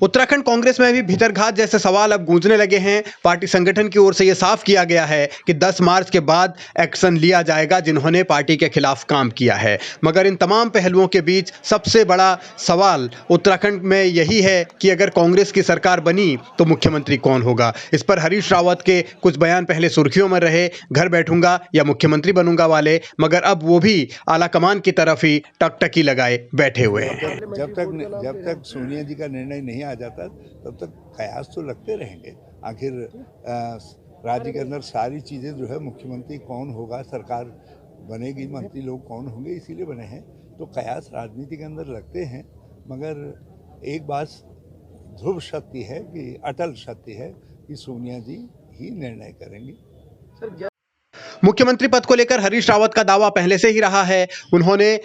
उत्तराखंड कांग्रेस में भी भीतरघात जैसे सवाल अब गूंजने लगे हैं। पार्टी संगठन की ओर से यह साफ किया गया है कि 10 मार्च के बाद एक्शन लिया जाएगा जिन्होंने पार्टी के खिलाफ काम किया है। मगर इन तमाम पहलुओं के बीच सबसे बड़ा सवाल उत्तराखंड में यही है कि अगर कांग्रेस की सरकार बनी तो मुख्यमंत्री कौन होगा। इस पर हरीश रावत के कुछ बयान पहले सुर्खियों में रहे, घर बैठूंगा या मुख्यमंत्री बनूंगा वाले, मगर अब वो भी आलाकमान की तरफ ही टकटकी लगाए बैठे हुए हैं। जब तक सोनिया जी का निर्णय नहीं आ जाता तब तक कयास तो लगते रहेंगे। आखिर राज्य के अंदर सारी चीज़ें जो है, मुख्यमंत्री कौन होगा, सरकार बनेगी, मंत्री लोग कौन होंगे, इसीलिए बने हैं। तो कयास राजनीति के अंदर लगते हैं, मगर एक बात ध्रुव सत्य है कि अटल सत्य है कि सोनिया जी ही निर्णय करेंगी। मुख्यमंत्री पद को लेकर हरीश रावत का दावा पहले से ही रहा है। उन्होंने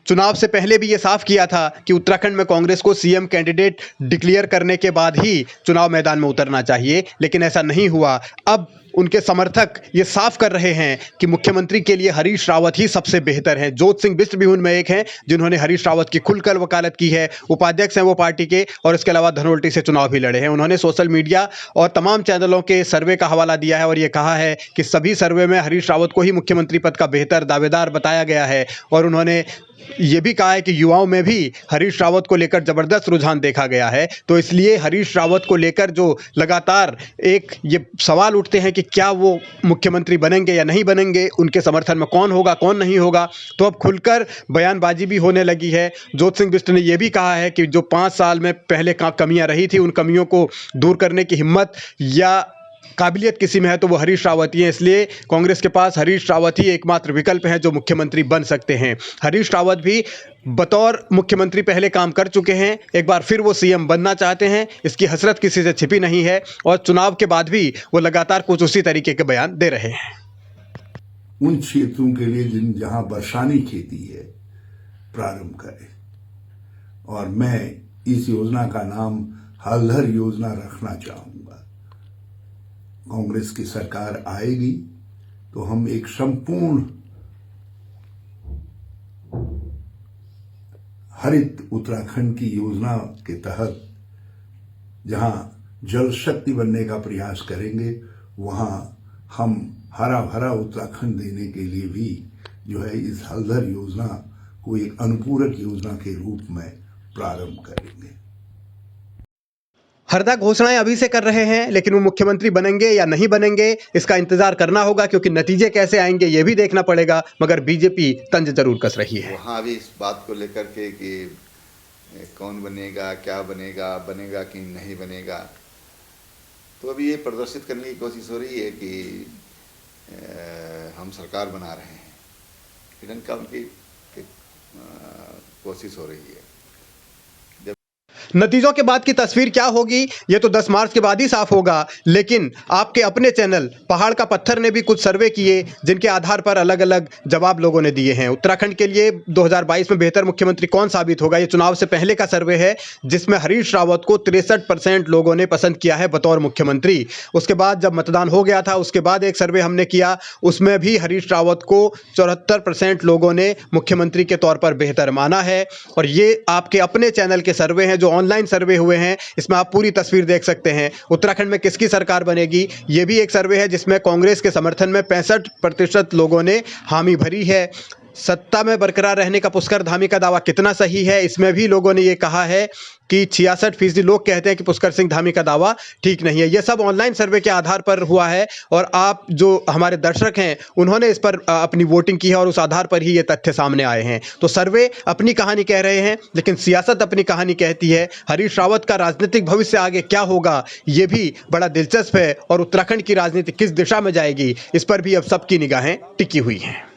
चुनाव से पहले भी ये साफ किया था कि उत्तराखंड में कांग्रेस को सीएम कैंडिडेट डिक्लेयर करने के बाद ही चुनाव मैदान में उतरना चाहिए, लेकिन ऐसा नहीं हुआ। अब उनके समर्थक ये साफ कर रहे हैं कि मुख्यमंत्री के लिए हरीश रावत ही सबसे बेहतर हैं। जोत सिंह बिष्ट भी उनमें एक हैं जिन्होंने हरीश रावत की खुलकर वकालत की है। उपाध्यक्ष हैं वो पार्टी के, और इसके अलावा धनोल्टी से चुनाव भी लड़े हैं। उन्होंने सोशल मीडिया और तमाम चैनलों के सर्वे का हवाला दिया है और ये कहा है कि सभी सर्वे में हरीश रावत को ही मुख्यमंत्री पद का बेहतर दावेदार बताया गया है। और उन्होंने ये भी कहा है कि युवाओं में भी हरीश रावत को लेकर जबरदस्त रुझान देखा गया है। तो इसलिए हरीश रावत को लेकर जो लगातार एक ये सवाल उठते हैं कि क्या वो मुख्यमंत्री बनेंगे या नहीं बनेंगे, उनके समर्थन में कौन होगा कौन नहीं होगा, तो अब खुलकर बयानबाजी भी होने लगी है। जोत सिंह बिष्ट ने यह भी कहा है कि जो 5 साल में पहले कमियां रही थी, उन कमियों को दूर करने की हिम्मत या काबिलियत किसी में है तो वो हरीश रावत ही है। इसलिए कांग्रेस के पास हरीश रावत ही एकमात्र विकल्प है जो मुख्यमंत्री बन सकते हैं। हरीश रावत भी बतौर मुख्यमंत्री पहले काम कर चुके हैं, एक बार फिर वो सीएम बनना चाहते हैं। इसकी हसरत किसी से छिपी नहीं है और चुनाव के बाद भी वो लगातार कुछ उसी तरीके के बयान दे रहे हैं। उन क्षेत्रों के लिए जहां बरसानी खेती है प्रारंभ करें, और मैं इस योजना का नाम हलधर योजना रखना चाहूंगा। कांग्रेस की सरकार आएगी तो हम एक संपूर्ण हरित उत्तराखंड की योजना के तहत जहां जल शक्ति बनने का प्रयास करेंगे, वहां हम हरा भरा उत्तराखंड देने के लिए भी जो है इस हलधर योजना को एक अनुपूरक योजना के रूप में प्रारंभ करेंगे। हरदा घोषणाएं अभी से कर रहे हैं, लेकिन वो मुख्यमंत्री बनेंगे या नहीं बनेंगे इसका इंतजार करना होगा, क्योंकि नतीजे कैसे आएंगे ये भी देखना पड़ेगा। मगर बीजेपी तंज जरूर कस रही है। वहाँ भी इस बात को लेकर के कि कौन बनेगा, क्या बनेगा, बनेगा कि नहीं बनेगा, तो अभी ये प्रदर्शित करने की कोशिश हो रही है कि हम सरकार बना रहे हैं। हिडन काम की कोशिश हो रही है। नतीजों के बाद की तस्वीर क्या होगी ये तो 10 मार्च के बाद ही साफ होगा। लेकिन आपके अपने चैनल पहाड़ का पत्थर ने भी कुछ सर्वे किए जिनके आधार पर अलग अलग जवाब लोगों ने दिए हैं। उत्तराखंड के लिए 2022 में बेहतर मुख्यमंत्री कौन साबित होगा, ये चुनाव से पहले का सर्वे है जिसमें हरीश रावत को 63% लोगों ने पसंद किया है बतौर मुख्यमंत्री। उसके बाद जब मतदान हो गया था उसके बाद एक सर्वे हमने किया, उसमें भी हरीश रावत को 74% लोगों ने मुख्यमंत्री के तौर पर बेहतर माना है। और ये आपके अपने चैनल के सर्वे हैं जो ऑनलाइन सर्वे हुए हैं, इसमें आप पूरी तस्वीर देख सकते हैं। उत्तराखंड में किसकी सरकार बनेगी, यह भी एक सर्वे है जिसमें कांग्रेस के समर्थन में 65% लोगों ने हामी भरी है। सत्ता में बरकरार रहने का पुष्कर धामी का दावा कितना सही है, इसमें भी लोगों ने ये कहा है कि 66% लोग कहते हैं कि पुष्कर सिंह धामी का दावा ठीक नहीं है। यह सब ऑनलाइन सर्वे के आधार पर हुआ है और आप जो हमारे दर्शक हैं उन्होंने इस पर अपनी वोटिंग की है और उस आधार पर ही ये तथ्य सामने आए हैं। तो सर्वे अपनी कहानी कह रहे हैं, लेकिन सियासत अपनी कहानी कहती है। हरीश रावत का राजनीतिक भविष्य आगे क्या होगा ये भी बड़ा दिलचस्प है, और उत्तराखंड की राजनीति किस दिशा में जाएगी इस पर भी अब सबकी निगाहें टिकी हुई हैं।